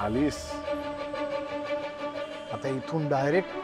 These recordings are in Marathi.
आलीस आता इथून डायरेक्ट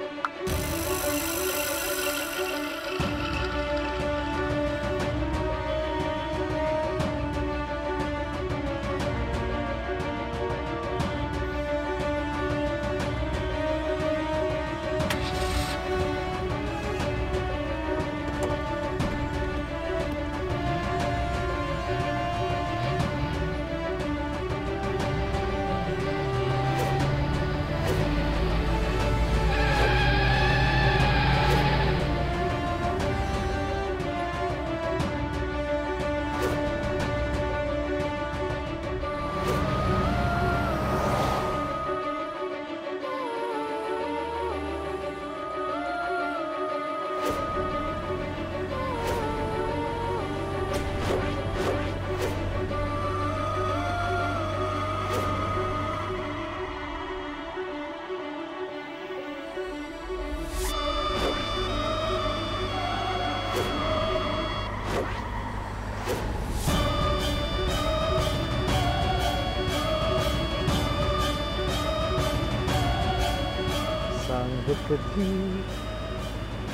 कधी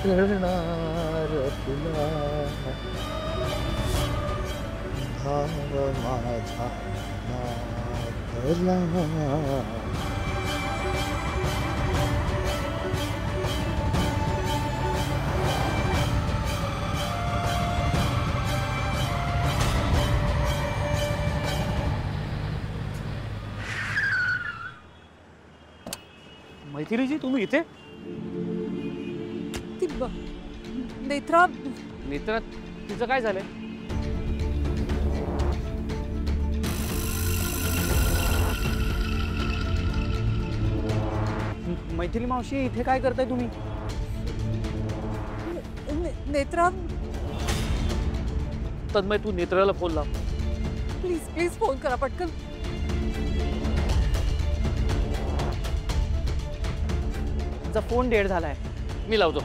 कळणार तुला भाव माझा नागला मैथिलीजी तुम्ही इथे? नेत्रा नेत्रा तिचं काय झालंय? मैथिली मावशी इथे काय करताय तुम्ही? नेत्रा तन्मय तू नेत्राला फोन लाव. प्लीज प्लीज फोन करा पटकन. फोन डेड झालाय. मी लावतो.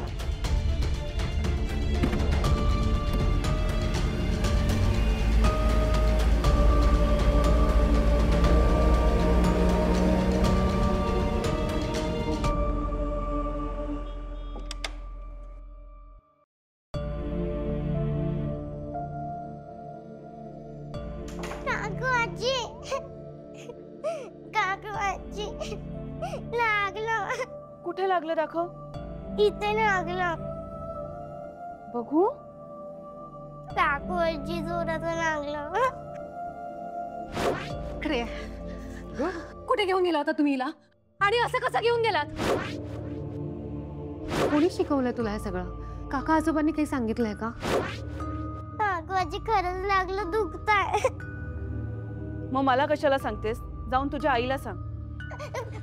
कुठे लागलं दाखव. इथे लागलं. बघू. काकू आजी जोरात लागलं. खरे कुठे घेऊन गेला होता तुम्ही हिला? आणि असं कसं घेऊन गेलात? कोणी शिकवलंय तुला हे सगळं? काका आजोबांनी काही सांगितलंय का? काकू आजी खरंच लागलं दुखताय. मग मला कशाला सांगतेस? जाऊन तुझ्या आईला सांग.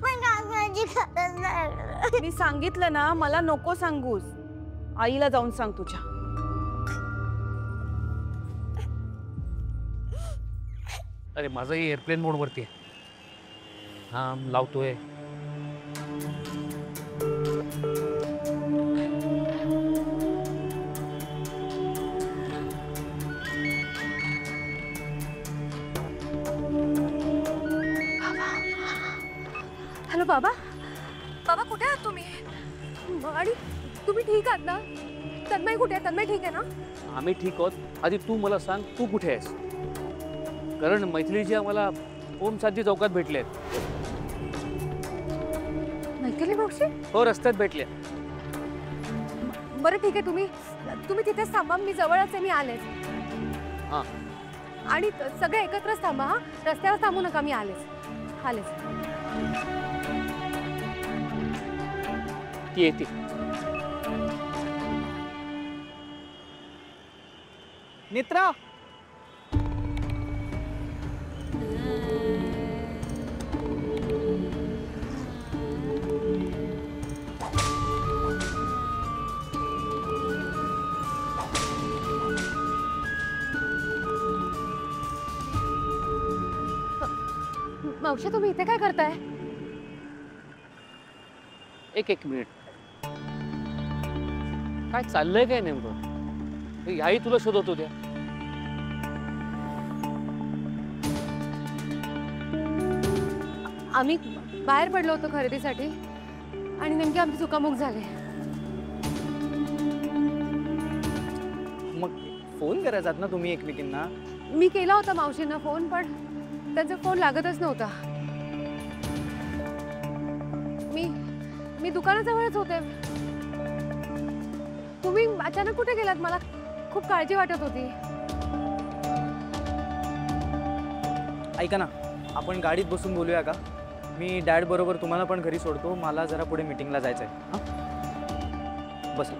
पण काकू आजी खरंच लागलं. मी सांगितलं ना, मला नको सांगूस. आईला जाऊन सांग तुझ्या. अरे माझाही एअरप्लेन मोड वरती आहे. हा लावतोय. हॅलो बाबा. बाबा कुठे आहात तुम्ही? आणि तुम्ही ठीक आहात ना? तन्मय कुठे आहे? तन्मय ठीक आहे ना? आम्ही ठीक आहोत. आधी तू मला सांग तू कुठे आहेस? कारण मैथिलीजी आम्हाला ओम साधी चौकात भेटले आहेत. मैथिली मावशी? हो रस्त्यात भेटले. बरं ठीक आहे. तुम्ही तिथेच थांबा. मी जवळच आहे. मी आलेच. हां. आणि सगळे एकत्रच थांबा. हा रस्त्यावर थांबू नका. मी आलेच. ती येते. नेत्रा मावशी तुम्ही इथे काय करताय? एक मिनिट. काय चाललंय काय नेमकं? ह्याही तुला शोधत होत्या. आम्ही बाहेर पडलो होतो खरेदीसाठी आणि नेमकी आमची चुकामुक झाली. मग फोन करायचात ना तुम्ही एकमेकींना. मी केला होता मावशींना फोन, पण त्यांचा फोन लागतच नव्हता. मी दुकानाजवळच होते. तुम्ही अचानक कुठे गेलात? मला खूप काळजी वाटत होती. ऐका ना, आपण गाडीत बसून बोलूया का? मी डॅड बरोबर तुम्हाला पण घरी सोडतो. मला जरा पुढे मीटिंगला जायचं आहे. हां बस.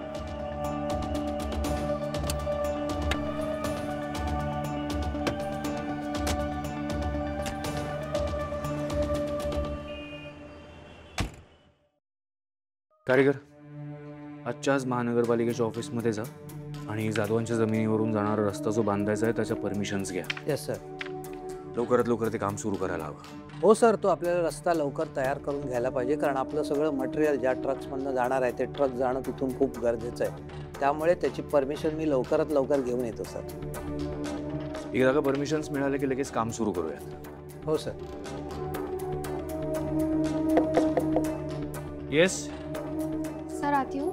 कारीगर, आजच्या आज महानगरपालिकेच्या ऑफिसमध्ये जा आणि जाधवांच्या जमिनीवरून जाणारा रस्ता जो बांधायचा आहे त्याच्या परमिशन्स घ्या. Yes sir. लवकरात लवकर ते काम सुरू करायला हवं. हो सर, तो आपल्याला रस्ता लवकर तयार करून घ्यायला पाहिजे, कारण आपलं सगळं मटेरियल ज्या ट्रक्समधनं जाणार आहे ते ट्रक जाणं तिथून खूप गरजेचं आहे. त्यामुळे त्याची परमिशन मी लवकरात लवकर घेऊन येतो सर. एकदा का परमिशन्स मिळाले की लगेच काम सुरू करूयात. हो सर. येस सर आत येऊ?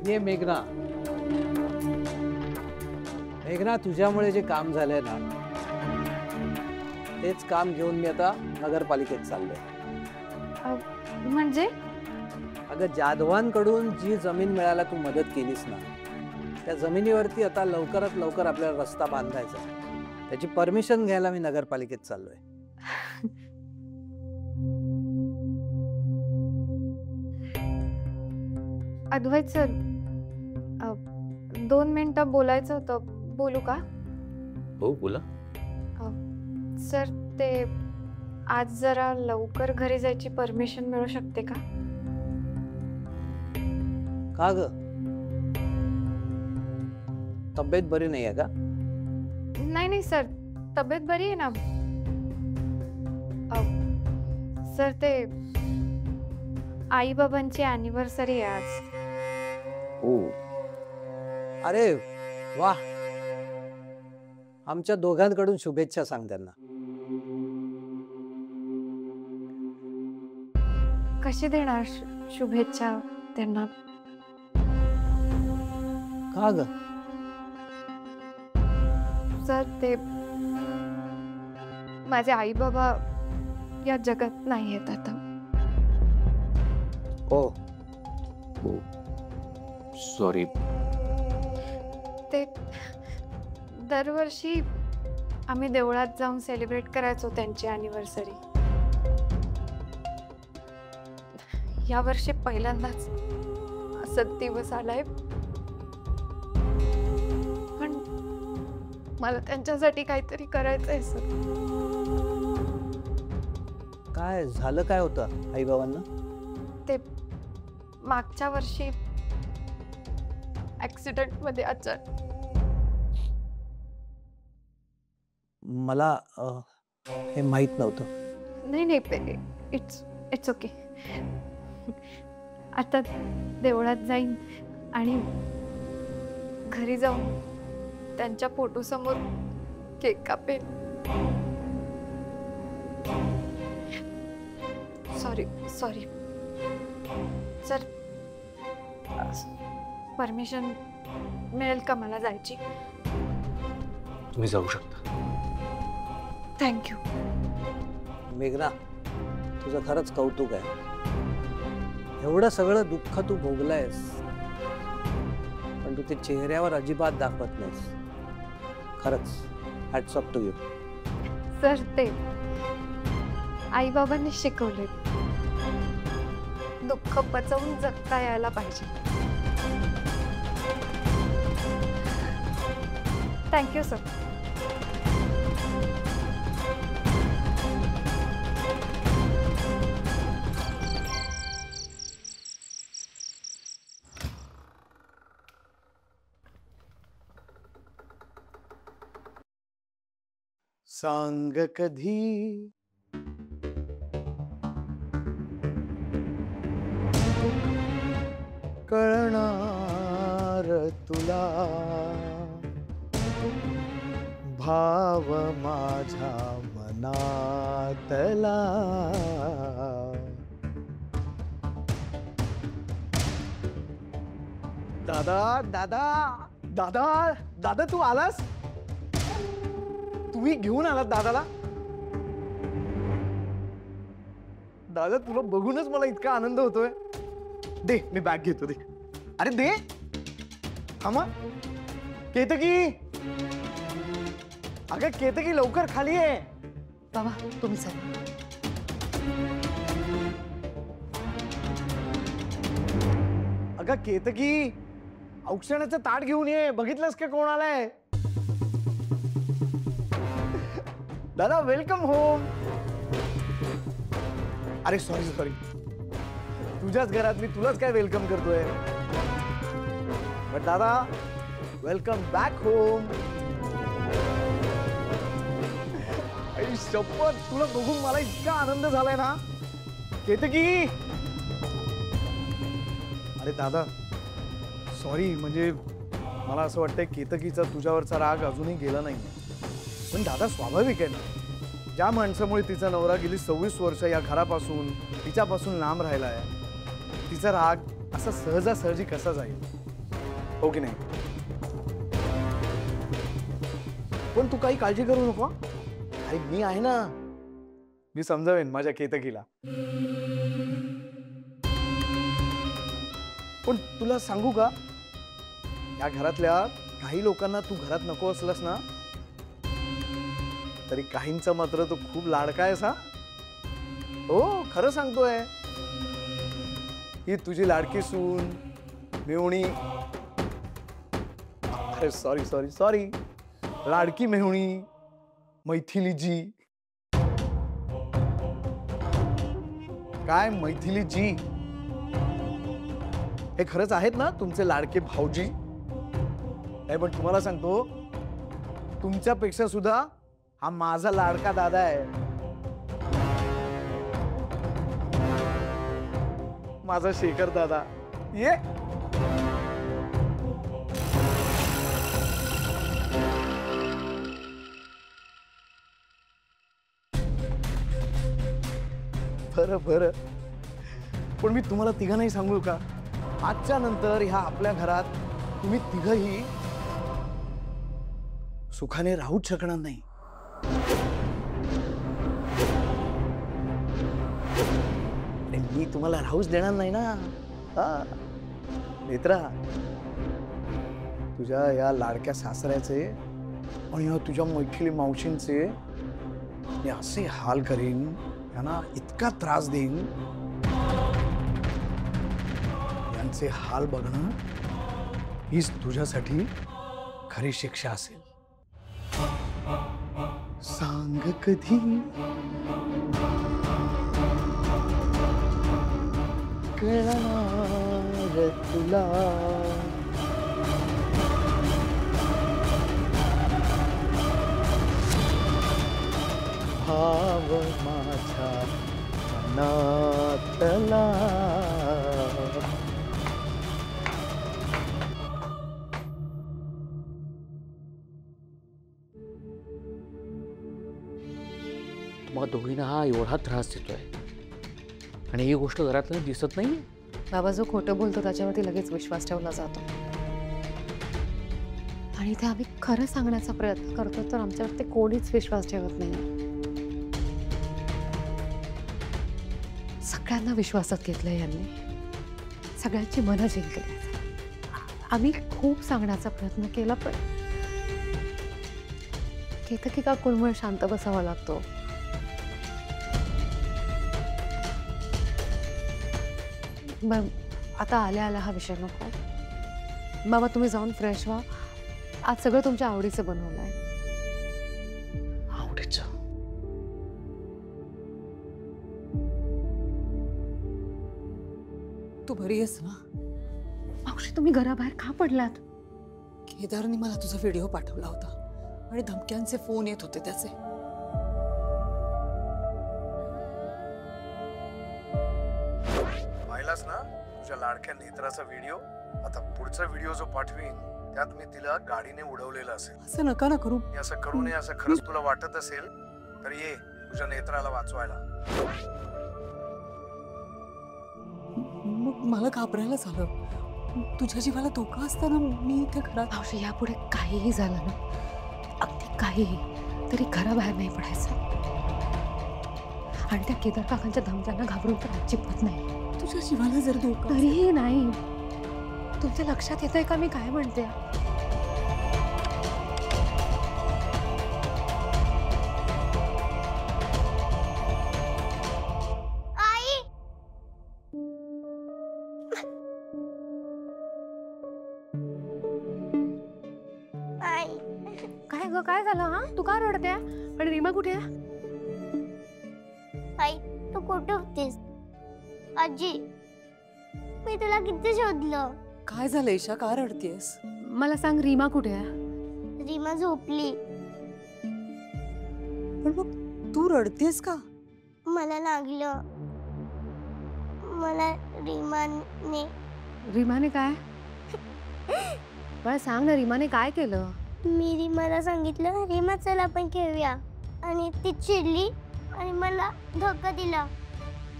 ये मेघना. मेघना, तुझ्यामुळे जे काम झालंय ना तेच काम घेऊन मी आता नगरपालिकेत चाललोय. म्हणजे अगं, जाधवांकडून जी जमीन मिळायला तू मदत केलीस ना, त्या जमिनीवरती आता लवकरात लवकर आपल्याला रस्ता बांधायचा. त्याची परमिशन घ्यायला मी नगरपालिकेत चाललोय. अद्वैत सर, 2 मिनिटं बोलायचं होतं. बोलू का? हो बोला. सर, ते आज जरा लवकर घरी जायची परमिशन मिळू शकते का? का ग, तब्येत बरी नाही आहे का? नाही सर, तब्येत बरी आहे ना. सर, ते आई बाबांची अॅनिव्हर्सरी आहे आज. हो. अरे वा, आमच्या दोघांकडून शुभेच्छा सांग त्यांना. कशी देणार शुभेच्छा त्यांना? का ग? सर, ते माझे आई बाबा या जगात नाही आहेत आता. हो. सॉरी. ते दरवर्षी आम्ही देवळात जाऊन सेलिब्रेट करायचो त्यांची अॅनिव्हर्सरी. यावर्षी पहिल्यांदाच असा दिवस आलाय, पण मला त्यांच्यासाठी काहीतरी करायचंय सर. काय झालं? काय होतं आई बाबांना? ते मागच्या वर्षी ऍक्सिडेंट मध्ये अचानक. मला हे माहित नव्हतं. नाही, इट्स ओके. आता देवळात जाईन आणि घरी जाऊन त्यांच्या फोटोसमोर केक कापेन. सॉरी सर, परमिशन मिळेल का मला जायची? तुम्ही जाऊ शकता. थँक्यू. मेघना, तुझं खरंच कौतुक आहे. एवढं सगळं दुःख तू भोगलायस, पण तू ते चेहऱ्यावर अजिबात दाखवत नाहीस. खरंच hats off to you. Sir, ते आई बाबांनी शिकवले, दुःख पचवून जगता यायला पाहिजे. Thank you sir. सांग कधी कळणार तुला भाव माझ्या मनातला दादा दादा दादा दादा तू आलास तुम्ही घेऊन आलात दादाला दादा तुला बघूनच मला इतका आनंद होतोय दे मी बॅग घेतो दे अरे दे थांबा केतकी अगं केतकी लवकर खाली आहे बाबा तुम्ही चला. अगं केतकी औक्षणाचं ताट घेऊन ये बघितलंस का कोण आलाय दादा वेलकम होम अरे सॉरी सॉरी तुझ्याच घरात मी तुलाच काय वेलकम करतोय बट दादा वेलकम बॅक होम शपथ तुला बघून मला इतका आनंद झालाय ना केतकी अरे दादा सॉरी म्हणजे मला असं वाटतंय केतकीचा तुझ्यावरचा राग अजूनही गेला नाही पण दादा स्वाभाविक आहे ना ज्या माणसामुळे तिचा नवरा गेली 26 वर्ष या घरापासून तिच्यापासून लांब राहिलाय तिचा राग असा सहजासहजी कसा जाईल हो की नाही पण तू काही काळजी करू नको अरे मी आहे ना मी समजावेन माझ्या केतकीला पण तुला सांगू का या घरातल्या काही लोकांना तू घरात नको असलास ना तरी काहींचा मात्र तो खूप लाडका आहेस हा हो खरं सांगतोय ही तुझी लाडकी सून मेहुणी अरे सॉरी सॉरी सॉरी लाडकी मेहुणी मैथिलीजी काय मैथिलीजी हे खरंच आहेत ना तुमचे लाडके भाऊजी नाही पण तुम्हाला सांगतो तुमच्यापेक्षा सुद्धा हा माझा लाडका दादा आहे माझा शेखर दादा ये बरं बरं पण मी तुम्हाला तिघांनाही सांगू का आजच्या नंतर ह्या आपल्या घरात तुम्ही तिघही सुखाने राहूच शकणार नाही आणि मी तुम्हाला राहूच देणार नाही ना हा मित्रा तुझ्या या लाडक्या सासऱ्याचे आणि या तुझ्या मैथिली मावशींचे मी असे हाल करीन यांना इतका त्रास देईन यांचे हाल बघणं हीच तुझ्यासाठी खरी शिक्षा असेल सांग कधी कळणार तुला भाव माझ्या मनातला तुम्हाला दोघींना हा एवढा त्रास देतोय आणि ही गोष्ट घरातलं दिसत नाही बाबा जो खोटं बोलतो त्याच्यावरती लगेच विश्वास ठेवला जातो आणि ते आम्ही खरं सांगण्याचा प्रयत्न करतो तर आमच्यावर ते कोणीच विश्वास ठेवत नाही सगळ्यांना विश्वासात घेतलं यांनी सगळ्यांची मनं जिंकली आम्ही खूप सांगण्याचा प्रयत्न केला पण केतकी का कुलमुळे शांत बसावा लागतो बर आता आल्या आल्या हा विषय नको बाबा तुम्ही जाऊन फ्रेश व्हा आज सगळं तुमच्या आवडीचं बनवलं आहे आवडीचं तू बरी आहेस ना मावशी तुम्ही घराबाहेर का पडलात केदारने मला तुझा व्हिडिओ पाठवला होता आणि धमक्यांचे फोन येत होते त्याचे पाहिलास ना तुझ्या लाडक्या नेत्राचा व्हिडिओ आता पुढचा व्हिडिओ जो पाठवीन त्यात मी तिला गाडीने उडवलेलं असेल असं नका ना करू मी असं करू नये असं खरंच तुला वाटत असेल तर ये तुझ्या नेत्राला वाचवायला. मग मला घाबरायला झालं. तुझ्या जीवाला धोका असताना मी इथे घरात. मावशी यापुढे काहीही झालं ना, अगदी काहीही, तरी घराबाहेर नाही पडायचं. आणि त्या केदार काकांच्या धमक्यांना घाबरून तर अजिबात नाही. तुझ्या जीवाला जर धोका तरीही नाही. तुमच्या लक्षात येतंय का मी काय म्हणते? आई आई काय ग, काय झालं? हा, तू का रडते? आणि रीमा कुठे आहे? आई तू कुठे होतीस? आजी मी तुला किती शोधलं. काय झालं ईशा? का रडतेस? मला सांग, रीमा कुठे आहे? रीमा झोपली. पण मग तू रडतेस का? मला लागलं. मला रीमाने रीमाने काय? मला सांग ना, रीमाने काय केलं? मी रीमाला सांगितलं रीमा चल आपण खेळूया, आणि ती चिडली आणि मला धक्का दिला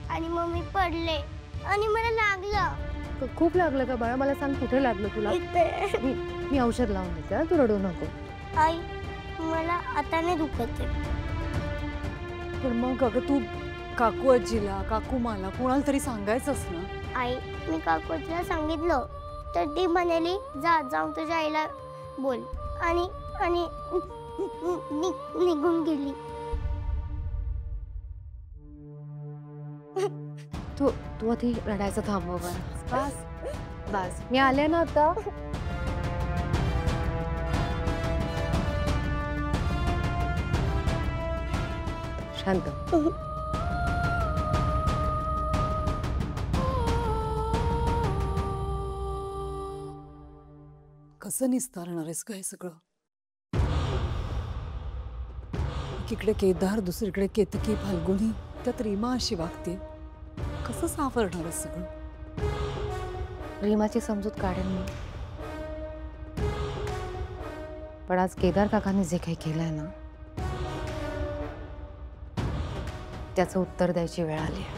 आणि मग मी पडले आणि मला लागलं. खूप लागलं का बाळा? मला सांग कुठे लागलं तुला? इथे. मी औषध लावून देते हा, तू रडू नको. आई मला आता नाही दुखत आहे. पण मग अगं तू काकू आजीला, काकू मला कोणाला तरी सांगायचंच ना. आई मी काकूला सांगितलं तर ती म्हणाली जाऊन तुझ्या आईला बोल, आणि आणि निघून गेली. तू आधी रडायचं थांबव बस. बस मी आले ना आता. शांत. कसं निस्तारणार आहेस का हे सगळं? एकीकडे केदार, दुसरीकडे केतकी, फाल्गुनी, त्यात रीमा अशी वागते. कसं सावरणार आहे सगळं? रीमाची समजूत काढेन मी, पण आज केदार काकांनी जे काही केलंय ना, त्याचं उत्तर द्यायची वेळ आली आहे.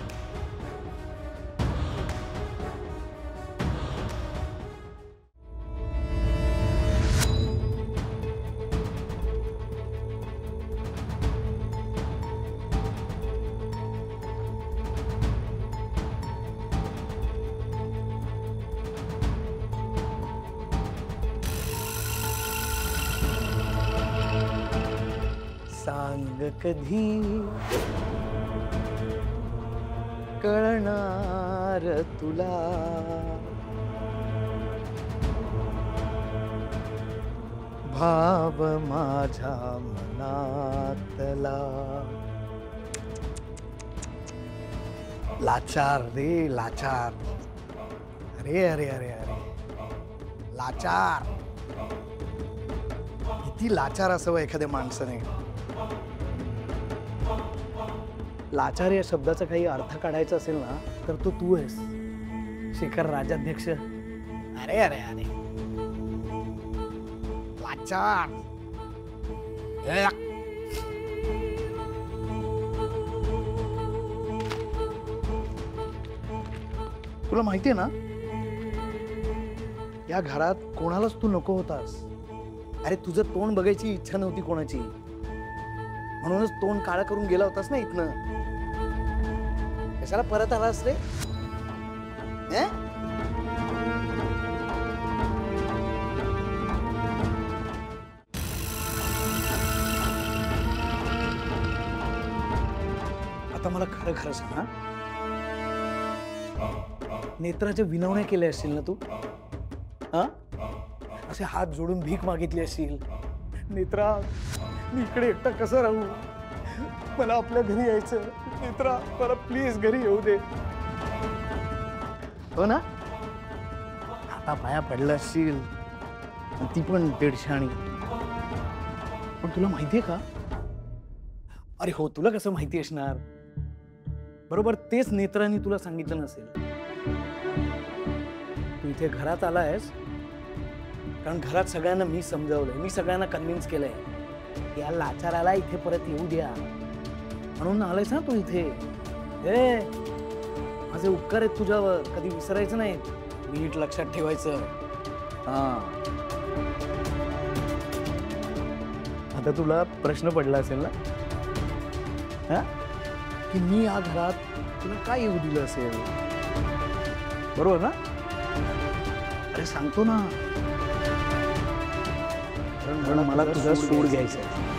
सांग कधी कळणार तुला, भाव माझ्या मनातला. लाचार रे लाचार. अरे अरे अरे अरे लाचार. किती लाचार असावं एखाद्या माणसाने. लाचार या शब्दाचा काही अर्थ काढायचा असेल ना तर तो तू आहेस, शेखर राजाध्यक्ष. अरे अरे अरे लाचार. तुला माहितीये ना, या घरात कोणालाच तू नको होतास. अरे तुझं तोंड बघायची इच्छा नव्हती कोणाची, म्हणूनच तोंड काळा करून गेला होतास ना इथनं. कशाला परत आलास रे? आता मला खरं खरं सांग, नेत्राच्या विनवण्या केल्या असतील ना तू? हा, असे हात जोडून भीक मागितली असतील. नेत्रा मी इकडे एकटा कसं राहू, मला आपल्या घरी यायचं. नेत्रा मला प्लीज घरी येऊ दे. हो ना, आता पाया पडला असशील, ती पण 150. पण तुला माहितीये का? अरे हो, तुला कसं माहिती असणार? बरोबर तेच नेत्रांनी तुला सांगितलं नसेल. तू इथे घरात आलायस कारण घरात सगळ्यांना मी समजावलंय, मी सगळ्यांना कन्व्हिन्स केलंय या लाचाराला इथे परत येऊ द्या. म्हणून आलायस ना तू इथे. ए माझे उपकार आहेत तुझ्यावर, कधी विसरायचं नाही, नीट लक्षात ठेवायचं. हा. आता तुला प्रश्न पडला असेल ना, हा, की मी या घरात तुला काय येऊ दिलं असेल, बरोबर ना? अरे सांगतो ना, कारण मला तुझा सूड घ्यायचा आहे.